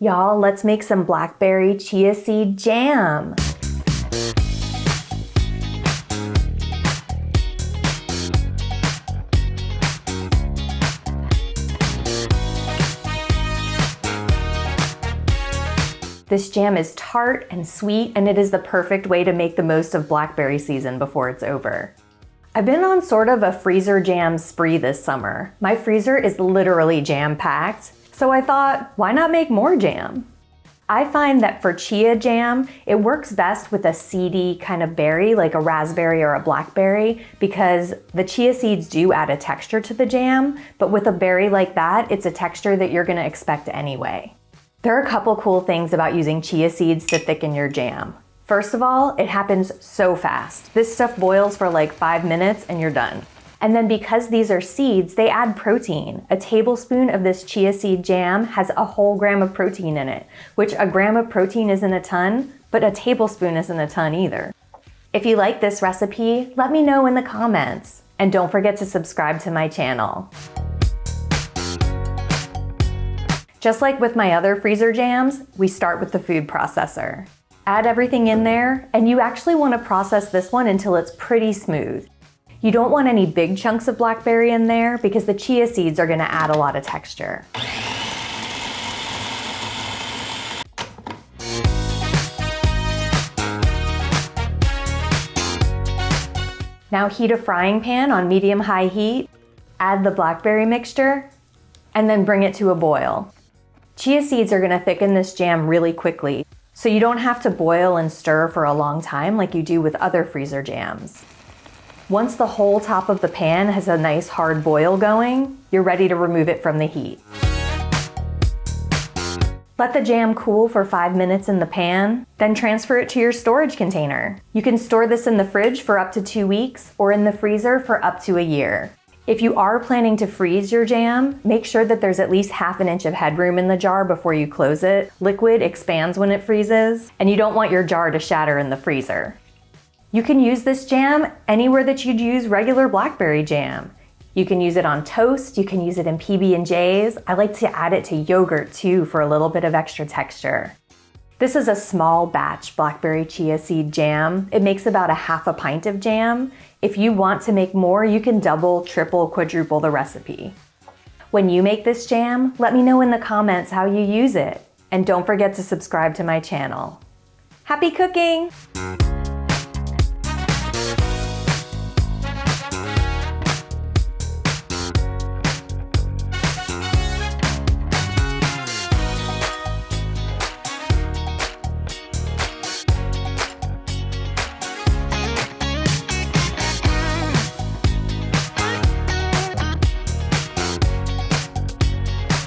Y'all, let's make some blackberry chia seed jam. This jam is tart and sweet, and it is the perfect way to make the most of blackberry season before it's over. I've been on sort of a freezer jam spree this summer. My freezer is literally jam-packed, so I thought, why not make more jam? I find that for chia jam, it works best with a seedy kind of berry, like a raspberry or a blackberry, because the chia seeds do add a texture to the jam, but with a berry like that, it's a texture that you're gonna expect anyway. There are a couple cool things about using chia seeds to thicken your jam. First of all, it happens so fast. This stuff boils for like 5 minutes and you're done. And then because these are seeds, they add protein. A tablespoon of this chia seed jam has a whole gram of protein in it, which a gram of protein isn't a ton, but a tablespoon isn't a ton either. If you like this recipe, let me know in the comments. And don't forget to subscribe to my channel. Just like with my other freezer jams, we start with the food processor. Add everything in there, and you actually want to process this one until it's pretty smooth. You don't want any big chunks of blackberry in there because the chia seeds are going to add a lot of texture. Now heat a frying pan on medium-high heat, add the blackberry mixture, and then bring it to a boil. Chia seeds are going to thicken this jam really quickly, so you don't have to boil and stir for a long time like you do with other freezer jams. Once the whole top of the pan has a nice hard boil going, you're ready to remove it from the heat. Let the jam cool for 5 minutes in the pan, then transfer it to your storage container. You can store this in the fridge for up to 2 weeks or in the freezer for up to a year. If you are planning to freeze your jam, make sure that there's at least ½ inch of headroom in the jar before you close it. Liquid expands when it freezes, and you don't want your jar to shatter in the freezer. You can use this jam anywhere that you'd use regular blackberry jam. You can use it on toast, you can use it in PB&Js. I like to add it to yogurt too for a little bit of extra texture. This is a small batch blackberry chia seed jam. It makes about ½ pint of jam. If you want to make more, you can double, triple, quadruple the recipe. When you make this jam, let me know in the comments how you use it. And don't forget to subscribe to my channel. Happy cooking!